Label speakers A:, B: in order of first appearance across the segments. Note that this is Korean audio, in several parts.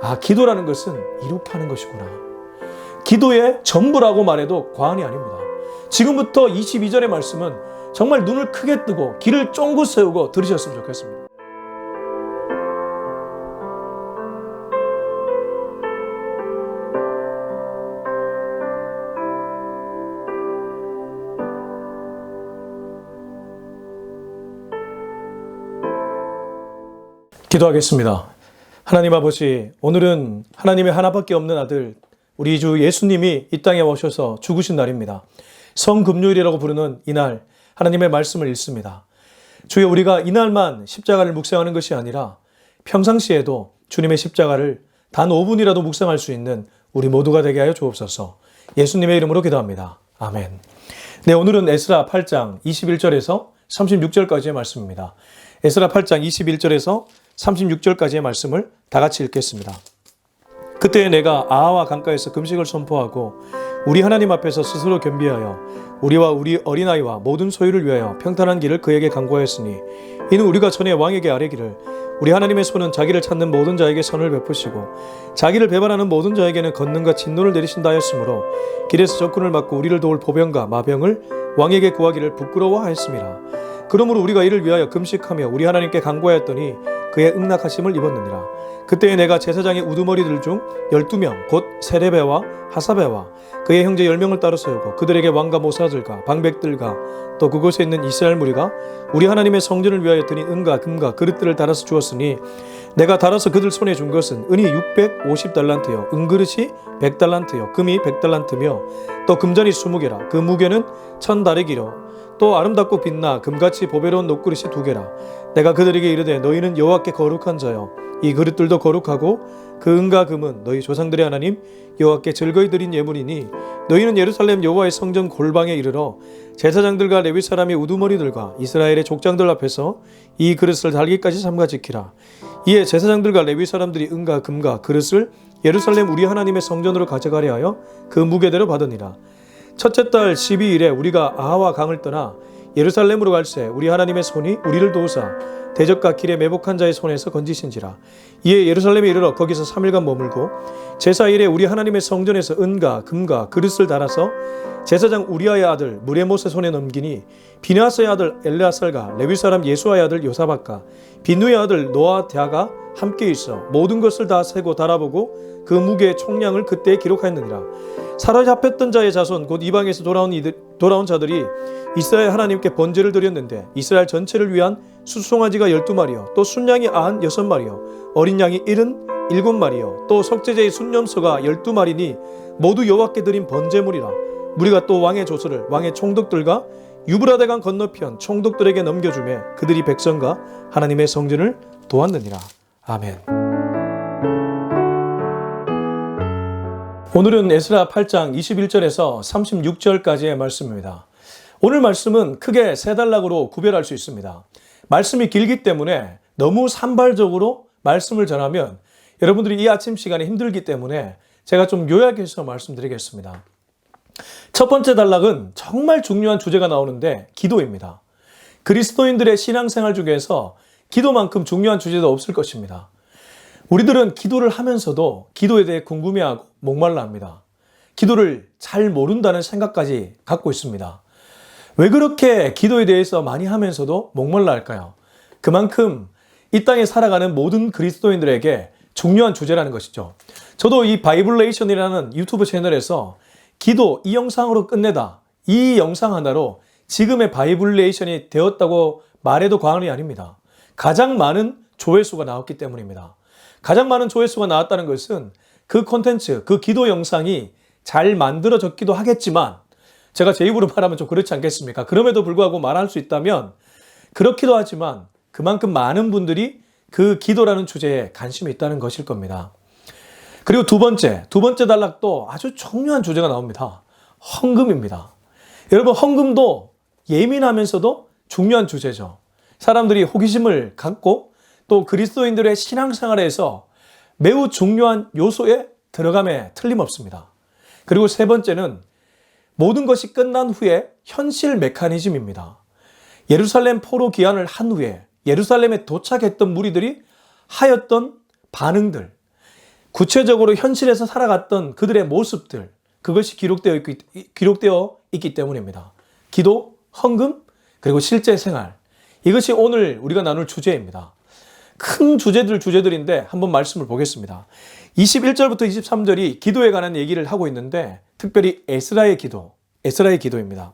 A: 아, 기도라는 것은 이렇게 하는 것이구나. 기도의 전부라고 말해도 과언이 아닙니다. 지금부터 22절의 말씀은 정말 눈을 크게 뜨고 귀를 쫑긋 세우고 들으셨으면 좋겠습니다. 기도하겠습니다. 하나님 아버지, 오늘은 하나님의 하나밖에 없는 아들 우리 주 예수님이 이 땅에 오셔서 죽으신 날입니다. 성금요일이라고 부르는 이날 하나님의 말씀을 읽습니다. 주여, 우리가 이날만 십자가를 묵상하는 것이 아니라 평상시에도 주님의 십자가를 단 5분이라도 묵상할 수 있는 우리 모두가 되게 하여 주옵소서. 예수님의 이름으로 기도합니다. 아멘. 네, 오늘은 에스라 8장 21절에서 36절까지의 말씀입니다. 에스라 8장 21절에서 36절까지의 말씀을 다 같이 읽겠습니다. 그때 내가 아하와 강가에서 금식을 선포하고 우리 하나님 앞에서 스스로 겸비하여 우리와 우리 어린아이와 모든 소유를 위하여 평탄한 길을 그에게 강구하였으니 이는 우리가 전에 왕에게 아뢰기를 우리 하나님의 손은 자기를 찾는 모든 자에게 선을 베푸시고 자기를 배반하는 모든 자에게는 권능과 진노를 내리신다 하였으므로 길에서 적군을 막고 우리를 도울 보병과 마병을 왕에게 구하기를 부끄러워하였습니다. 그러므로 우리가 이를 위하여 금식하며 우리 하나님께 간구하였더니 그의 응낙하심을 입었느니라. 그때에 내가 제사장의 우두머리들 중 12명 곧 세레베와 하사베와 그의 형제 10명을 따로 세우고 그들에게 왕과 모사들과 방백들과 또 그곳에 있는 이스라엘 무리가 우리 하나님의 성전을 위하여 드린 은과 금과 그릇들을 달아서 주었으니 내가 달아서 그들 손에 준 것은 은이 650달란트요 은그릇이 100달란트요 금이 100달란트며 또 금잔이 20개라 그 무게는 1000다레기로 또 아름답고 빛나 금같이 보배로운 녹그릇이 2개라. 내가 그들에게 이르되 너희는 여호와께 거룩한 자여 이 그릇들도 거룩하고 그 은과 금은 너희 조상들의 하나님 여호와께 즐거이 드린 예물이니 너희는 예루살렘 여호와의 성전 골방에 이르러 제사장들과 레위 사람의 우두머리들과 이스라엘의 족장들 앞에서 이 그릇을 달기까지 삼가 지키라. 이에 제사장들과 레위 사람들이 은과 금과 그릇을 예루살렘 우리 하나님의 성전으로 가져가려 하여 그 무게대로 받으니라. 첫째 달 12일에 우리가 아하와 강을 떠나 예루살렘으로 갈새 우리 하나님의 손이 우리를 도우사 대적과 길에 매복한 자의 손에서 건지신지라. 이에 예루살렘에 이르러 거기서 3일간 머물고 제사일에 우리 하나님의 성전에서 은과 금과 그릇을 달아서 제사장 우리아의 아들 무레못의 손에 넘기니 비느하스의 아들 엘레아살과 레위 사람 예수아의 아들 요사박과 비누의 아들 노아드야가 함께 있어 모든 것을 다 세고 달아보고 그 무게의 총량을 그때 기록하였느니라. 사로잡혔던 자의 자손 곧 이방에서 돌아온 자들이 이스라엘 하나님께 번제를 드렸는데 이스라엘 전체를 위한 수송아지가 12마리요 또 순양이 96마리요 어린 양이 77마리요 또 석제제의 순염소가 12마리니 모두 여호와께 드린 번제물이라. 우리가 또 왕의 조서를 왕의 총독들과 유브라데강 건너편 총독들에게 넘겨주매 그들이 백성과 하나님의 성전을 도왔느니라. 아멘. 오늘은 에스라 8장 21절에서 36절까지의 말씀입니다. 오늘 말씀은 크게 세 단락으로 구별할 수 있습니다. 말씀이 길기 때문에 너무 산발적으로 말씀을 전하면 여러분들이 이 아침 시간에 힘들기 때문에 제가 좀 요약해서 말씀드리겠습니다. 첫 번째 단락은 정말 중요한 주제가 나오는데 기도입니다. 그리스도인들의 신앙생활 중에서 기도만큼 중요한 주제도 없을 것입니다. 우리들은 기도를 하면서도 기도에 대해 궁금해하고 목말라 합니다. 기도를 잘 모른다는 생각까지 갖고 있습니다. 왜 그렇게 기도에 대해서 많이 하면서도 목말라 할까요? 그만큼 이 땅에 살아가는 모든 그리스도인들에게 중요한 주제라는 것이죠. 저도 이 바이블레이션이라는 유튜브 채널에서 기도 이 영상으로 끝내다 이 영상 하나로 지금의 바이블레이션이 되었다고 말해도 과언이 아닙니다. 가장 많은 조회수가 나왔기 때문입니다. 가장 많은 조회수가 나왔다는 것은 그 콘텐츠, 그 기도 영상이 잘 만들어졌기도 하겠지만 제가 제 입으로 말하면 좀 그렇지 않겠습니까? 그럼에도 불구하고 말할 수 있다면 그렇기도 하지만 그만큼 많은 분들이 그 기도라는 주제에 관심이 있다는 것일 겁니다. 그리고 두 번째 단락도 아주 중요한 주제가 나옵니다. 헌금입니다. 여러분, 헌금도 예민하면서도 중요한 주제죠. 사람들이 호기심을 갖고 또 그리스도인들의 신앙생활에서 매우 중요한 요소에 들어감에 틀림없습니다. 그리고 세 번째는 모든 것이 끝난 후에 현실 메커니즘입니다. 예루살렘 포로 귀환을 한 후에 예루살렘에 도착했던 무리들이 하였던 반응들, 구체적으로 현실에서 살아갔던 그들의 모습들, 그것이 기록되어 있기 때문입니다. 기도, 헌금, 그리고 실제 생활. 이것이 오늘 우리가 나눌 주제입니다. 큰 주제들인데 한번 말씀을 보겠습니다. 21절부터 23절이 기도에 관한 얘기를 하고 있는데 특별히 에스라의 기도입니다.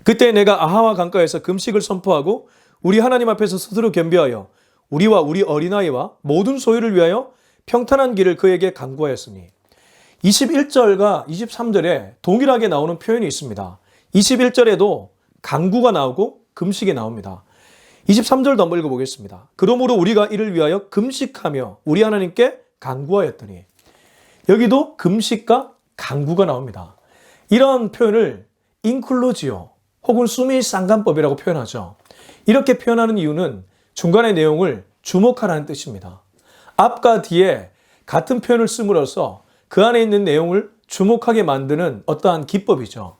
A: 그때 내가 아하와 강가에서 금식을 선포하고 우리 하나님 앞에서 스스로 겸비하여 우리와 우리 어린아이와 모든 소유를 위하여 평탄한 길을 그에게 간구하였으니 21절과 23절에 동일하게 나오는 표현이 있습니다. 21절에도 간구가 나오고 금식이 나옵니다. 23절도 한번 읽어보겠습니다. 그러므로 우리가 이를 위하여 금식하며 우리 하나님께 간구하였더니 여기도 금식과 간구가 나옵니다. 이런 표현을 인클루지오 혹은 수미 쌍간법이라고 표현하죠. 이렇게 표현하는 이유는 중간의 내용을 주목하라는 뜻입니다. 앞과 뒤에 같은 표현을 씀으로써 그 안에 있는 내용을 주목하게 만드는 어떠한 기법이죠.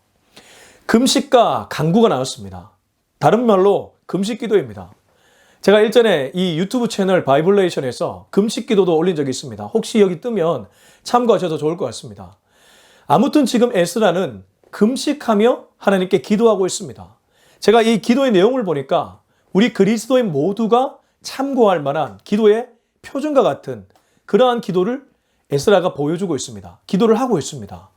A: 금식과 간구가 나왔습니다. 다른 말로 금식기도입니다. 제가 일전에 이 유튜브 채널 바이블레이션에서 금식기도도 올린 적이 있습니다. 혹시 여기 뜨면 참고하셔도 좋을 것 같습니다. 아무튼 지금 에스라는 금식하며 하나님께 기도하고 있습니다. 제가 이 기도의 내용을 보니까 우리 그리스도인 모두가 참고할 만한 기도의 표준과 같은 그러한 기도를 에스라가 보여주고 있습니다. 기도를 하고 있습니다.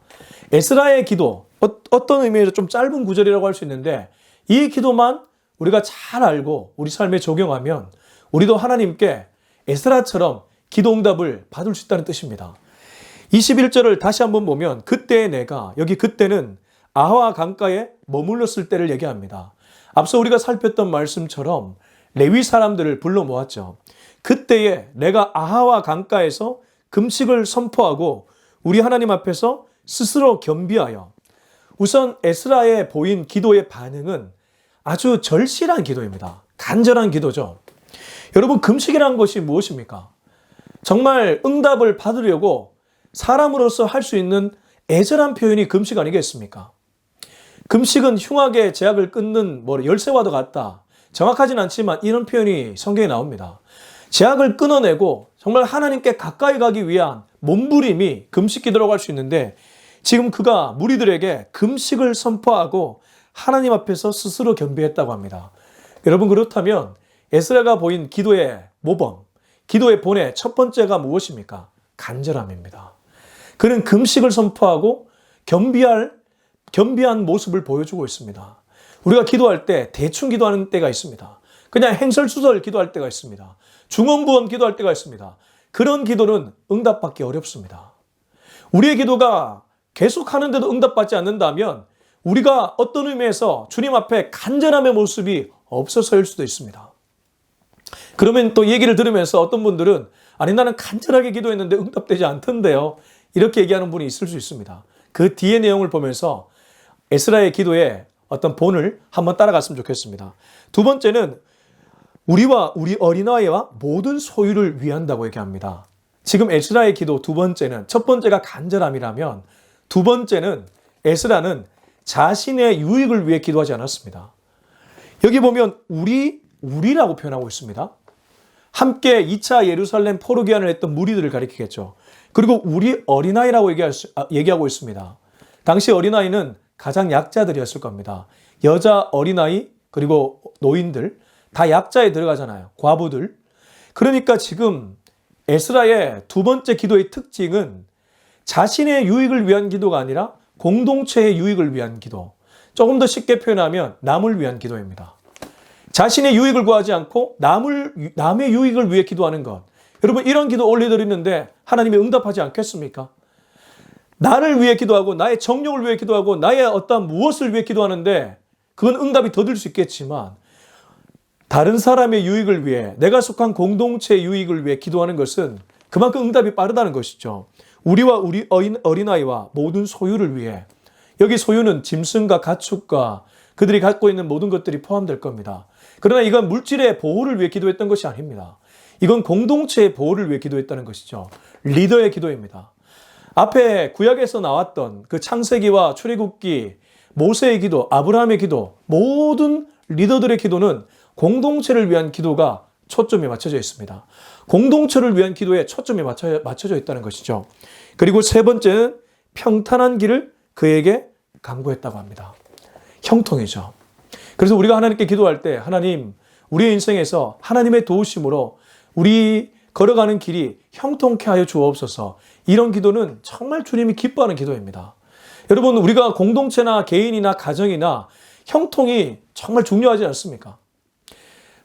A: 에스라의 기도, 어떤 의미에서 좀 짧은 구절이라고 할 수 있는데 이 기도만 우리가 잘 알고 우리 삶에 적용하면 우리도 하나님께 에스라처럼 기도 응답을 받을 수 있다는 뜻입니다. 21절을 다시 한번 보면 그때의 내가, 여기 그때는 아하 강가에 머물렀을 때를 얘기합니다. 앞서 우리가 살폈던 말씀처럼 레위 사람들을 불러 모았죠. 그때에 내가 아하와 강가에서 금식을 선포하고 우리 하나님 앞에서 스스로 겸비하여, 우선 에스라의 보인 기도의 반응은 아주 절실한 기도입니다. 간절한 기도죠. 여러분, 금식이라는 것이 무엇입니까? 정말 응답을 받으려고 사람으로서 할 수 있는 애절한 표현이 금식 아니겠습니까? 금식은 흉악의 제약을 끊는 열쇠와도 같다. 정확하진 않지만 이런 표현이 성경에 나옵니다. 제약을 끊어내고 정말 하나님께 가까이 가기 위한 몸부림이 금식 기도라고 할 수 있는데 지금 그가 무리들에게 금식을 선포하고 하나님 앞에서 스스로 겸비했다고 합니다. 여러분, 그렇다면 에스라가 보인 기도의 모범, 기도의 본의 첫 번째가 무엇입니까? 간절함입니다. 그는 금식을 선포하고 겸비한 모습을 보여주고 있습니다. 우리가 기도할 때 대충 기도하는 때가 있습니다. 그냥 행설수설 기도할 때가 있습니다. 중언부언 기도할 때가 있습니다. 그런 기도는 응답받기 어렵습니다. 우리의 기도가 계속 하는데도 응답받지 않는다면 우리가 어떤 의미에서 주님 앞에 간절함의 모습이 없어서일 수도 있습니다. 그러면 또 얘기를 들으면서 어떤 분들은 아니 나는 간절하게 기도했는데 응답되지 않던데요. 이렇게 얘기하는 분이 있을 수 있습니다. 그 뒤의 내용을 보면서 에스라의 기도의 어떤 본을 한번 따라갔으면 좋겠습니다. 두 번째는 우리와 우리 어린아이와 모든 소유를 위한다고 얘기합니다. 지금 에스라의 기도 두 번째는, 첫 번째가 간절함이라면 두 번째는 에스라는 자신의 유익을 위해 기도하지 않았습니다. 여기 보면 우리라고 표현하고 있습니다. 함께 2차 예루살렘 포로기환을 했던 무리들을 가리키겠죠. 그리고 우리 어린아이라고 얘기하고 있습니다. 당시 어린아이는 가장 약자들이었을 겁니다. 여자 어린아이 그리고 노인들 다 약자에 들어가잖아요. 과부들. 그러니까 지금 에스라의 두 번째 기도의 특징은 자신의 유익을 위한 기도가 아니라 공동체의 유익을 위한 기도. 조금 더 쉽게 표현하면 남을 위한 기도입니다. 자신의 유익을 구하지 않고 남의 유익을 위해 기도하는 것. 여러분, 이런 기도 올려드리는데 하나님이 응답하지 않겠습니까? 나를 위해 기도하고 나의 정욕을 위해 기도하고 나의 어떤 무엇을 위해 기도하는데 그건 응답이 더딜 수 있겠지만 다른 사람의 유익을 위해, 내가 속한 공동체의 유익을 위해 기도하는 것은 그만큼 응답이 빠르다는 것이죠. 우리와 우리 어린아이와 모든 소유를 위해, 여기 소유는 짐승과 가축과 그들이 갖고 있는 모든 것들이 포함될 겁니다. 그러나 이건 물질의 보호를 위해 기도했던 것이 아닙니다. 이건 공동체의 보호를 위해 기도했다는 것이죠. 리더의 기도입니다. 앞에 구약에서 나왔던 그 창세기와 출애굽기, 모세의 기도, 아브라함의 기도, 모든 리더들의 기도는 공동체를 위한 기도가 초점이 맞춰져 있습니다. 공동체를 위한 기도에 초점이 맞춰져 있다는 것이죠. 그리고 세 번째는 평탄한 길을 그에게 강구했다고 합니다. 형통이죠. 그래서 우리가 하나님께 기도할 때 하나님, 우리의 인생에서 하나님의 도우심으로 우리 걸어가는 길이 형통케 하여 주옵소서. 이런 기도는 정말 주님이 기뻐하는 기도입니다. 여러분, 우리가 공동체나 개인이나 가정이나 형통이 정말 중요하지 않습니까?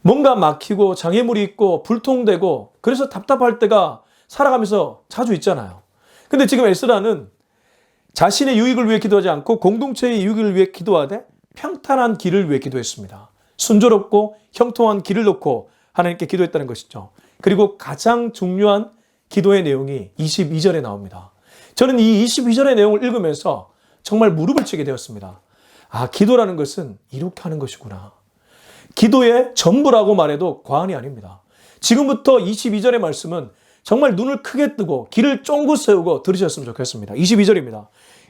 A: 뭔가 막히고 장애물이 있고 불통되고 그래서 답답할 때가 살아가면서 자주 있잖아요. 근데 지금 에스라는 자신의 유익을 위해 기도하지 않고 공동체의 유익을 위해 기도하되 평탄한 길을 위해 기도했습니다. 순조롭고 형통한 길을 놓고 하나님께 기도했다는 것이죠. 그리고 가장 중요한 기도의 내용이 22절에 나옵니다. 저는 이 22절의 내용을 읽으면서 정말 무릎을 치게 되었습니다. 아, 기도라는 것은 이렇게 하는 것이구나. 기도의 전부라고 말해도 과언이 아닙니다. 지금부터 22절의 말씀은 정말 눈을 크게 뜨고 귀를 쫑긋 세우고 들으셨으면 좋겠습니다. 22절입니다.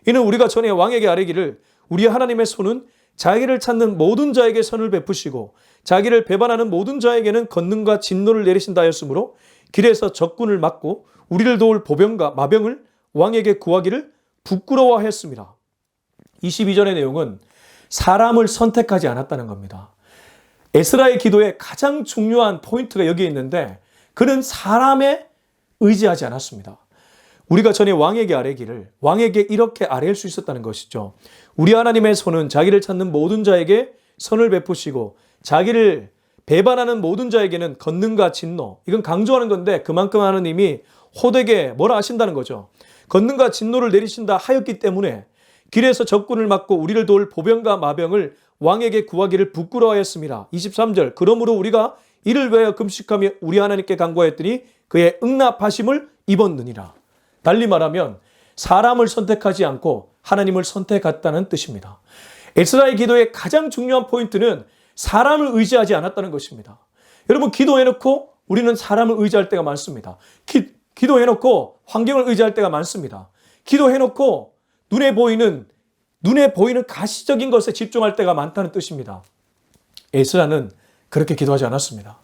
A: 이는 우리가 전에 왕에게 아뢰기를 우리 하나님의 손은 자기를 찾는 모든 자에게 선을 베푸시고 자기를 배반하는 모든 자에게는 권능과 진노를 내리신다 하였으므로 길에서 적군을 막고 우리를 도울 보병과 마병을 왕에게 구하기를 부끄러워하였습니다. 22절의 내용은 사람을 선택하지 않았다는 겁니다. 에스라의 기도의 가장 중요한 포인트가 여기에 있는데 그는 사람에 의지하지 않았습니다. 우리가 전에 왕에게 아뢰기를 왕에게 이렇게 아뢰일 수 있었다는 것이죠. 우리 하나님의 손은 자기를 찾는 모든 자에게 선을 베푸시고 자기를 배반하는 모든 자에게는 권능과 진노. 이건 강조하는 건데 그만큼 하나님이 호되게 뭐라 하신다는 거죠. 권능과 진노를 내리신다 하였기 때문에 길에서 적군을 막고 우리를 도울 보병과 마병을 왕에게 구하기를 부끄러워하였습니다. 23절 그러므로 우리가 이를 위하여 금식하며 우리 하나님께 간구하였더니 그의 응답하심을 입었느니라. 달리 말하면 사람을 선택하지 않고 하나님을 선택했다는 뜻입니다. 에스라의 기도의 가장 중요한 포인트는 사람을 의지하지 않았다는 것입니다. 여러분, 기도해놓고 우리는 사람을 의지할 때가 많습니다. 기도해놓고 환경을 의지할 때가 많습니다. 기도해놓고 눈에 보이는 가시적인 것에 집중할 때가 많다는 뜻입니다. 에스라는 그렇게 기도하지 않았습니다.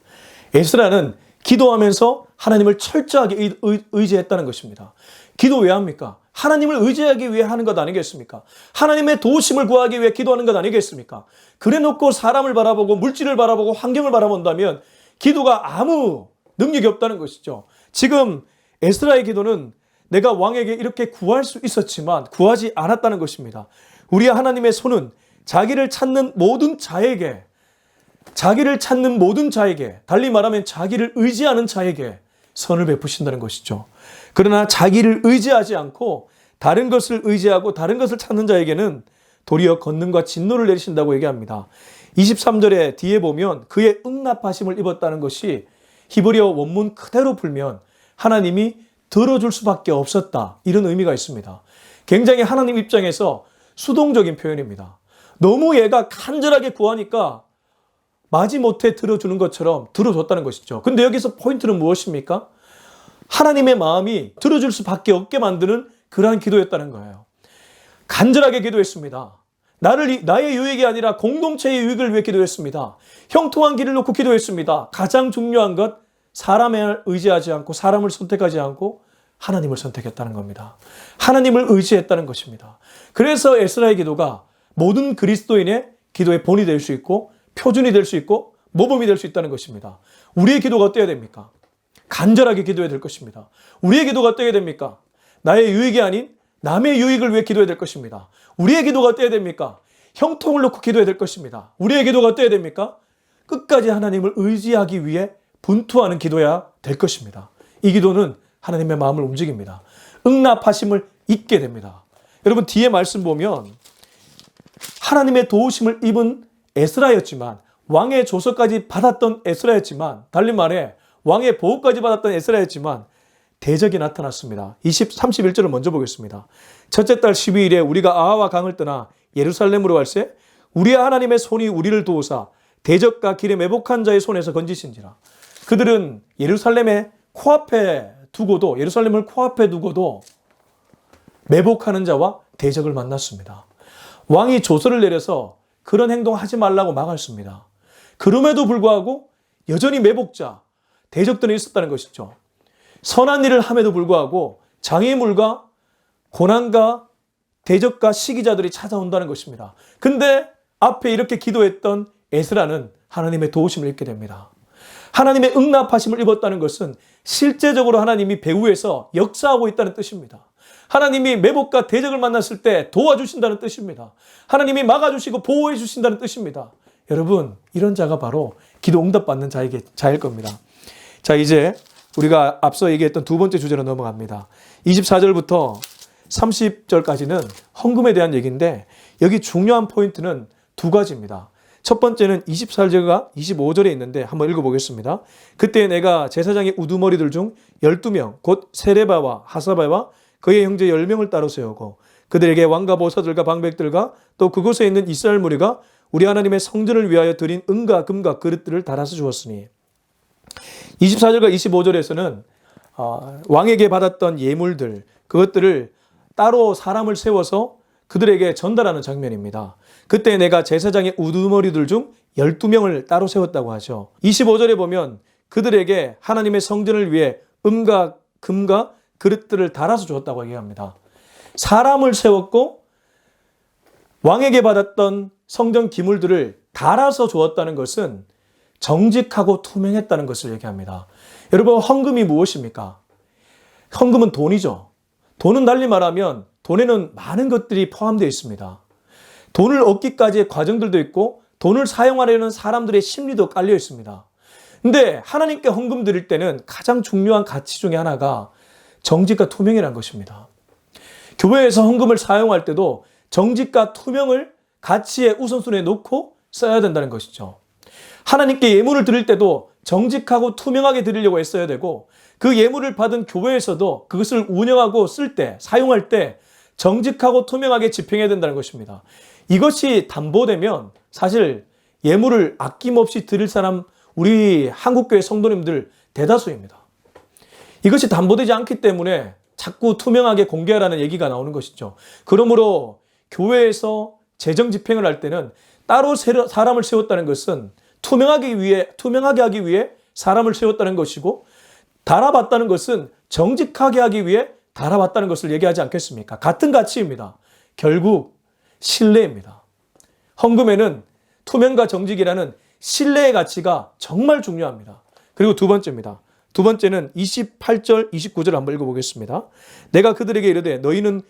A: 에스라는 기도하면서 하나님을 철저하게 의지했다는 것입니다. 기도 왜 합니까? 하나님을 의지하기 위해 하는 것 아니겠습니까? 하나님의 도우심을 구하기 위해 기도하는 것 아니겠습니까? 그래 놓고 사람을 바라보고 물질을 바라보고 환경을 바라본다면 기도가 아무 능력이 없다는 것이죠. 지금 에스라의 기도는 내가 왕에게 이렇게 구할 수 있었지만 구하지 않았다는 것입니다. 우리 하나님의 손은 자기를 찾는 모든 자에게 달리 말하면 자기를 의지하는 자에게 선을 베푸신다는 것이죠. 그러나 자기를 의지하지 않고 다른 것을 의지하고 다른 것을 찾는 자에게는 도리어 권능과 진노를 내리신다고 얘기합니다. 23절에 뒤에 보면 그의 응답하심을 입었다는 것이 히브리어 원문 그대로 풀면 하나님이 들어줄 수밖에 없었다. 이런 의미가 있습니다. 굉장히 하나님 입장에서 수동적인 표현입니다. 너무 얘가 간절하게 구하니까 마지못해 들어주는 것처럼 들어줬다는 것이죠. 근데 여기서 포인트는 무엇입니까? 하나님의 마음이 들어줄 수밖에 없게 만드는 그러한 기도였다는 거예요. 간절하게 기도했습니다. 나의 유익이 아니라 공동체의 유익을 위해 기도했습니다. 형통한 길을 놓고 기도했습니다. 가장 중요한 것, 사람을 의지하지 않고 사람을 선택하지 않고 하나님을 선택했다는 겁니다. 하나님을 의지했다는 것입니다. 그래서 에스라의 기도가 모든 그리스도인의 기도의 본이 될 수 있고 표준이 될 수 있고 모범이 될 수 있다는 것입니다. 우리의 기도가 어때야 됩니까? 간절하게 기도해야 될 것입니다. 우리의 기도가 어때야 됩니까? 나의 유익이 아닌 남의 유익을 위해 기도해야 될 것입니다. 우리의 기도가 어때야 됩니까? 형통을 놓고 기도해야 될 것입니다. 우리의 기도가 어때야 됩니까? 끝까지 하나님을 의지하기 위해 분투하는 기도야 될 것입니다. 이 기도는 하나님의 마음을 움직입니다. 응답하심을 잊게 됩니다. 여러분, 뒤에 말씀 보면 하나님의 도우심을 입은 에스라였지만 왕의 조서까지 받았던 에스라였지만 달리 말해 왕의 보호까지 받았던 에스라였지만 대적이 나타났습니다. 31절을 먼저 보겠습니다. 첫째 달 12일에 우리가 아하와 강을 떠나 예루살렘으로 갈새 우리 하나님의 손이 우리를 도우사 대적과 길에 매복한 자의 손에서 건지신지라. 그들은 예루살렘을 코앞에 두고도 매복하는 자와 대적을 만났습니다. 왕이 조서를 내려서 그런 행동하지 말라고 막았습니다. 그럼에도 불구하고 여전히 매복자, 대적들이 있었다는 것이죠. 선한 일을 함에도 불구하고 장애물과 고난과 대적과 시기자들이 찾아온다는 것입니다. 근데 앞에 이렇게 기도했던 에스라는 하나님의 도우심을 입게 됩니다. 하나님의 응답하심을 입었다는 것은 실제적으로 하나님이 배후에서 역사하고 있다는 뜻입니다. 하나님이 매복과 대적을 만났을 때 도와주신다는 뜻입니다. 하나님이 막아주시고 보호해 주신다는 뜻입니다. 여러분, 이런 자가 바로 기도 응답받는 자일 겁니다. 자, 이제 우리가 앞서 얘기했던 두 번째 주제로 넘어갑니다. 24절부터 30절까지는 헌금에 대한 얘기인데 여기 중요한 포인트는 두 가지입니다. 첫 번째는 24절과 25절에 있는데 한번 읽어보겠습니다. 그때 내가 제사장의 우두머리들 중 12명 곧 세레바와 하사바와 그의 형제 10명을 따로 세우고 그들에게 왕과 보사들과 방백들과 또 그곳에 있는 이스라엘 무리가 우리 하나님의 성전을 위하여 드린 은과 금과 그릇들을 달아서 주었으니 24절과 25절에서는 왕에게 받았던 예물들 그것들을 따로 사람을 세워서 그들에게 전달하는 장면입니다. 그때 내가 제사장의 우두머리들 중 12명을 따로 세웠다고 하죠. 25절에 보면 그들에게 하나님의 성전을 위해 은과 금과 그릇들을 달아서 주었다고 얘기합니다. 사람을 세웠고 왕에게 받았던 성전 기물들을 달아서 주었다는 것은 정직하고 투명했다는 것을 얘기합니다. 여러분, 헌금이 무엇입니까? 헌금은 돈이죠. 돈은 달리 말하면 돈에는 많은 것들이 포함되어 있습니다. 돈을 얻기까지의 과정들도 있고 돈을 사용하려는 사람들의 심리도 깔려 있습니다. 근데 하나님께 헌금 드릴 때는 가장 중요한 가치 중에 하나가 정직과 투명이라는 것입니다. 교회에서 헌금을 사용할 때도 정직과 투명을 가치의 우선순위에 놓고 써야 된다는 것이죠. 하나님께 예물을 드릴 때도 정직하고 투명하게 드리려고 애써야 되고 그 예물을 받은 교회에서도 그것을 운영하고 쓸 때, 사용할 때 정직하고 투명하게 집행해야 된다는 것입니다. 이것이 담보되면 사실 예물을 아낌없이 드릴 사람 우리 한국교회 성도님들 대다수입니다. 이것이 담보되지 않기 때문에 자꾸 투명하게 공개하라는 얘기가 나오는 것이죠. 그러므로 교회에서 재정 집행을 할 때는 따로 사람을 세웠다는 것은 투명하게 하기 위해 사람을 세웠다는 것이고 달아봤다는 것은 정직하게 하기 위해 달아봤다는 것을 얘기하지 않겠습니까? 같은 가치입니다. 결국 신뢰입니다. 헌금에는 투명과 정직이라는 신뢰의 가치가 정말 중요합니다. 그리고 두 번째입니다. 두 번째는 28절, 29절 한번 읽어보겠습니다. 내가 그들에게 이르되 너희는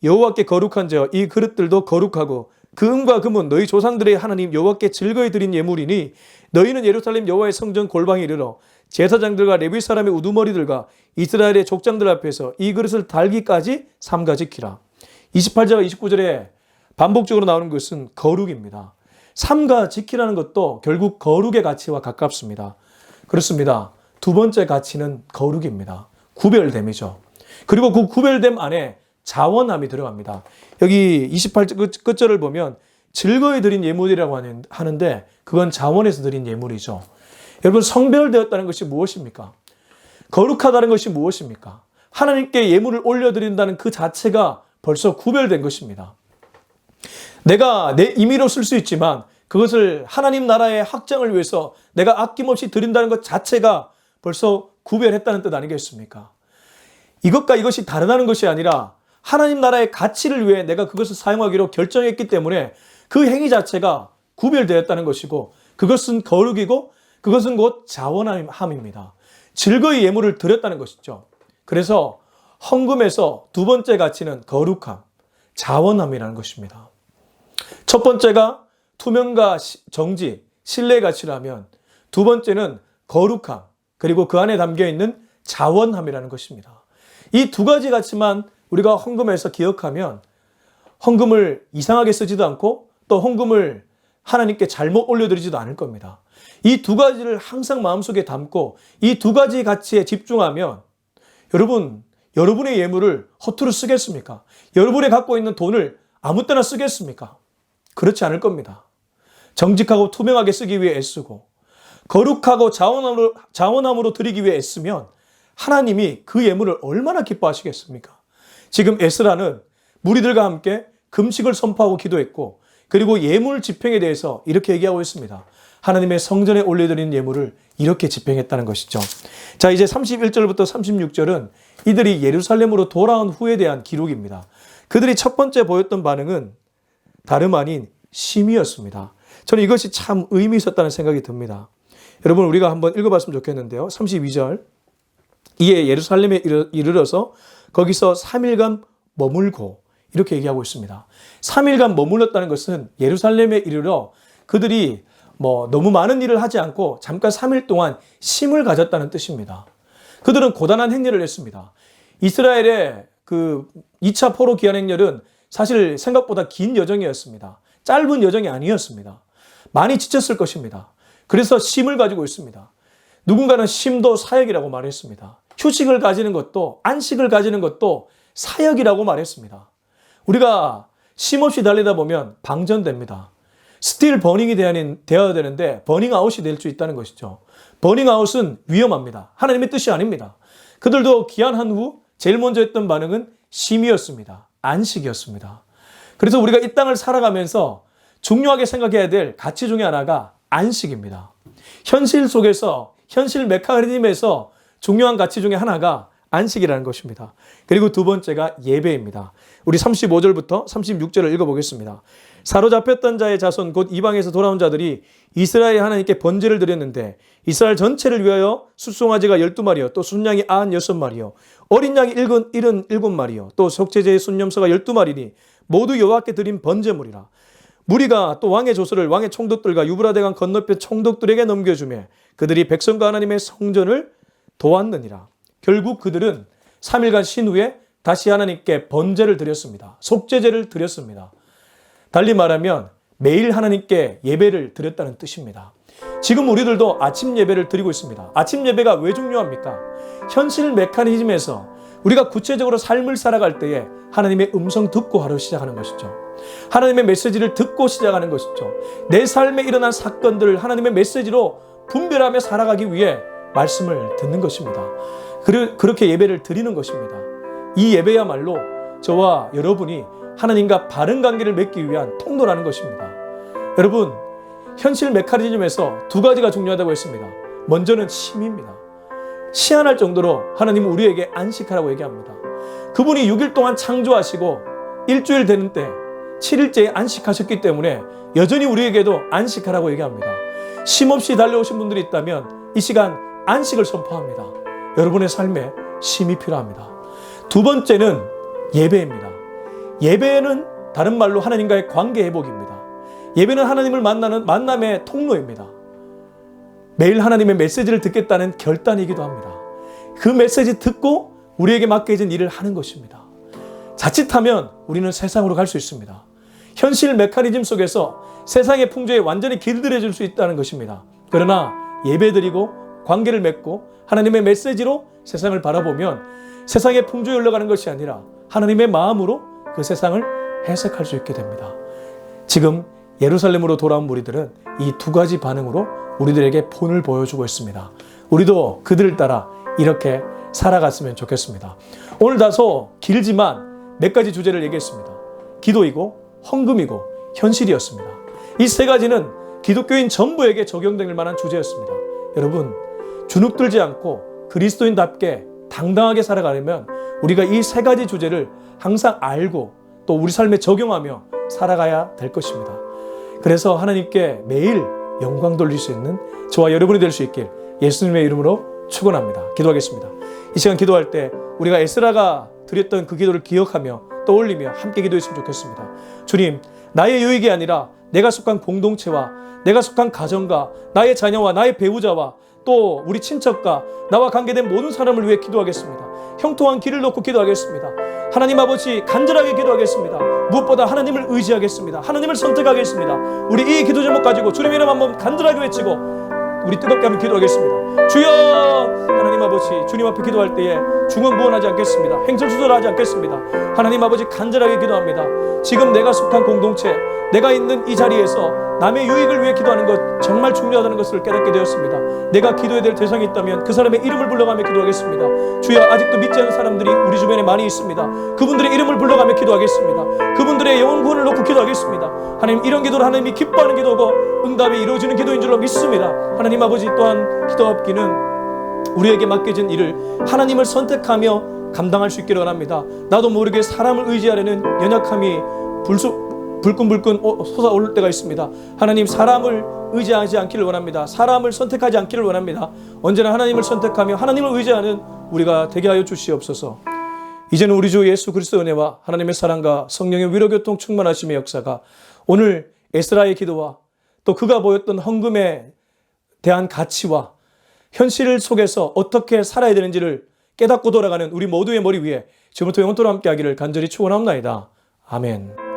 A: 여호와께 거룩한 자여 이 그릇들도 거룩하고 그 은과 금은 너희 조상들의 하나님 여호와께 즐거이 드린 예물이니 너희는 예루살렘 여호와의 성전 골방에 이르러 제사장들과 레위 사람의 우두머리들과 이스라엘의 족장들 앞에서 이 그릇을 달기까지 삼가 지키라. 28절과 29절에 반복적으로 나오는 것은 거룩입니다. 삼가 지키라는 것도 결국 거룩의 가치와 가깝습니다. 그렇습니다. 두 번째 가치는 거룩입니다. 구별됨이죠. 그리고 그 구별됨 안에 자원함이 들어갑니다. 여기 28절 끝절을 보면 즐거이 드린 예물이라고 하는데 그건 자원에서 드린 예물이죠. 여러분, 성별되었다는 것이 무엇입니까? 거룩하다는 것이 무엇입니까? 하나님께 예물을 올려드린다는 그 자체가 벌써 구별된 것입니다. 내가 내 임의로 쓸 수 있지만 그것을 하나님 나라의 확장을 위해서 내가 아낌없이 드린다는 것 자체가 벌써 구별했다는 뜻 아니겠습니까? 이것과 이것이 다르다는 것이 아니라 하나님 나라의 가치를 위해 내가 그것을 사용하기로 결정했기 때문에 그 행위 자체가 구별되었다는 것이고 그것은 거룩이고 그것은 곧 자원함입니다. 즐거이 예물을 드렸다는 것이죠. 그래서 헌금에서 두 번째 가치는 거룩함, 자원함이라는 것입니다. 첫 번째가 투명과 정직, 신뢰의 가치라면 두 번째는 거룩함, 그리고 그 안에 담겨있는 자원함이라는 것입니다. 이 두 가지 가치만 우리가 헌금에서 기억하면 헌금을 이상하게 쓰지도 않고 또 헌금을 하나님께 잘못 올려드리지도 않을 겁니다. 이 두 가지를 항상 마음속에 담고 이 두 가지 가치에 집중하면 여러분의 예물을 허투루 쓰겠습니까? 여러분이 갖고 있는 돈을 아무 때나 쓰겠습니까? 그렇지 않을 겁니다. 정직하고 투명하게 쓰기 위해 애쓰고 거룩하고 자원함으로 드리기 위해 애쓰면 하나님이 그 예물을 얼마나 기뻐하시겠습니까? 지금 에스라는 무리들과 함께 금식을 선포하고 기도했고 그리고 예물 집행에 대해서 이렇게 얘기하고 있습니다. 하나님의 성전에 올려드린 예물을 이렇게 집행했다는 것이죠. 자, 이제 31절부터 36절은 이들이 예루살렘으로 돌아온 후에 대한 기록입니다. 그들이 첫 번째 보였던 반응은 다름 아닌 심이었습니다. 저는 이것이 참 의미 있었다는 생각이 듭니다. 여러분, 우리가 한번 읽어봤으면 좋겠는데요. 32절. 이에 예루살렘에 이르러서 거기서 3일간 머물고, 이렇게 얘기하고 있습니다. 3일간 머물렀다는 것은 예루살렘에 이르러 그들이 너무 많은 일을 하지 않고 잠깐 3일 동안 쉼을 가졌다는 뜻입니다. 그들은 고단한 행렬을 했습니다. 이스라엘의 그 2차 포로 귀환 행렬은 사실 생각보다 긴 여정이었습니다. 짧은 여정이 아니었습니다. 많이 지쳤을 것입니다. 그래서 쉼을 가지고 있습니다. 누군가는 쉼도 사역이라고 말했습니다. 휴식을 가지는 것도, 안식을 가지는 것도 사역이라고 말했습니다. 우리가 쉼 없이 달리다 보면 방전됩니다. 스틸 버닝이 되어야 되는데 버닝아웃이 될 수 있다는 것이죠. 버닝아웃은 위험합니다. 하나님의 뜻이 아닙니다. 그들도 귀환한 후 제일 먼저 했던 반응은 쉼이었습니다. 안식이었습니다. 그래서 우리가 이 땅을 살아가면서 중요하게 생각해야 될 가치 중에 하나가 안식입니다. 현실 속에서, 현실 메커니즘에서 중요한 가치 중에 하나가 안식이라는 것입니다. 그리고 두 번째가 예배입니다. 우리 35절부터 36절을 읽어보겠습니다. 사로잡혔던 자의 자손 곧 이방에서 돌아온 자들이 이스라엘 하나님께 번제를 드렸는데 이스라엘 전체를 위하여 숫송아지가 12마리요 또 순양이 96마리요 어린 양이 77마리요 또 속죄제의 순염소가 12마리니 모두 여호와께 드린 번제물이라. 무리가 또 왕의 조서를 왕의 총독들과 유브라데강 건너편 총독들에게 넘겨주매 그들이 백성과 하나님의 성전을 도왔느니라. 결국 그들은 3일간 쉰 후에 다시 하나님께 번제를 드렸습니다. 속죄제를 드렸습니다. 달리 말하면 매일 하나님께 예배를 드렸다는 뜻입니다. 지금 우리들도 아침 예배를 드리고 있습니다. 아침 예배가 왜 중요합니까? 현실 메커니즘에서 우리가 구체적으로 삶을 살아갈 때에 하나님의 음성 듣고 하루 시작하는 것이죠. 하나님의 메시지를 듣고 시작하는 것이죠. 내 삶에 일어난 사건들을 하나님의 메시지로 분별하며 살아가기 위해 말씀을 듣는 것입니다. 그렇게 예배를 드리는 것입니다. 이 예배야말로 저와 여러분이 하나님과 바른 관계를 맺기 위한 통로라는 것입니다. 여러분, 현실 메커니즘에서 두 가지가 중요하다고 했습니다. 먼저는 쉼입니다. 시한할 정도로 하나님은 우리에게 안식하라고 얘기합니다. 그분이 6일 동안 창조하시고 일주일 되는 때 7일째에 안식하셨기 때문에 여전히 우리에게도 안식하라고 얘기합니다. 쉼 없이 달려오신 분들이 있다면 이 시간 안식을 선포합니다. 여러분의 삶에 쉼이 필요합니다. 두 번째는 예배입니다. 예배는 다른 말로 하나님과의 관계 회복입니다. 예배는 하나님을 만나는 만남의 통로입니다. 매일 하나님의 메시지를 듣겠다는 결단이기도 합니다. 그 메시지 듣고 우리에게 맡겨진 일을 하는 것입니다. 자칫하면 우리는 세상으로 갈 수 있습니다. 현실 메커니즘 속에서 세상의 풍조에 완전히 길들여질 수 있다는 것입니다. 그러나 예배드리고 관계를 맺고 하나님의 메시지로 세상을 바라보면 세상의 풍조에 흘러가는 것이 아니라 하나님의 마음으로 그 세상을 해석할 수 있게 됩니다. 지금 예루살렘으로 돌아온 무리들은 이 두 가지 반응으로 우리들에게 본을 보여주고 있습니다. 우리도 그들을 따라 이렇게 살아갔으면 좋겠습니다. 오늘 다소 길지만 몇 가지 주제를 얘기했습니다. 기도이고 헌금이고 현실이었습니다. 이 세 가지는 기독교인 전부에게 적용될 만한 주제였습니다. 여러분, 주눅들지 않고 그리스도인답게 당당하게 살아가려면 우리가 이 세 가지 주제를 항상 알고 또 우리 삶에 적용하며 살아가야 될 것입니다. 그래서 하나님께 매일 영광 돌릴 수 있는 저와 여러분이 될 수 있길 예수님의 이름으로 축원합니다. 기도하겠습니다. 이 시간 기도할 때 우리가 에스라가 드렸던 그 기도를 기억하며 떠올리며 함께 기도했으면 좋겠습니다. 주님, 나의 유익이 아니라 내가 속한 공동체와 내가 속한 가정과 나의 자녀와 나의 배우자와 또 우리 친척과 나와 관계된 모든 사람을 위해 기도하겠습니다. 형통한 길을 놓고 기도하겠습니다. 하나님 아버지, 간절하게 기도하겠습니다. 무엇보다 하나님을 의지하겠습니다. 하나님을 선택하겠습니다. 우리 이 기도 제목 가지고 주님의 이름 한번 간절하게 외치고 우리 뜨겁게 한번 기도하겠습니다. 주여! 하나님 아버지, 주님 앞에 기도할 때에 중언부언하지 않겠습니다. 행설수설하지 않겠습니다. 하나님 아버지, 간절하게 기도합니다. 지금 내가 속한 공동체, 내가 있는 이 자리에서 남의 유익을 위해 기도하는 것 정말 중요하다는 것을 깨닫게 되었습니다. 내가 기도해야 될 대상이 있다면 그 사람의 이름을 불러가며 기도하겠습니다. 주여, 아직도 믿지 않는 사람들이 우리 주변에 많이 있습니다. 그분들의 이름을 불러가며 기도하겠습니다. 그분들의 영혼 구원을 놓고 기도하겠습니다. 하나님, 이런 기도를 하나님이 기뻐하는 기도고 응답이 이루어지는 기도인 줄로 믿습니다. 하나님 아버지, 또한 기도 없기는 우리에게 맡겨진 일을 하나님을 선택하며 감당할 수 있기를 원합니다. 나도 모르게 사람을 의지하려는 연약함이 불끈불끈 솟아오를 때가 있습니다. 하나님, 사람을 의지하지 않기를 원합니다. 사람을 선택하지 않기를 원합니다. 언제나 하나님을 선택하며 하나님을 의지하는 우리가 되게 하여 주시옵소서. 이제는 우리 주 예수 그리스도의 은혜와 하나님의 사랑과 성령의 위로교통 충만하심의 역사가 오늘 에스라의 기도와 또 그가 보였던 헌금에 대한 가치와 현실 속에서 어떻게 살아야 되는지를 깨닫고 돌아가는 우리 모두의 머리 위에 지금부터 영원토록 함께 하기를 간절히 축원합니다. 아멘.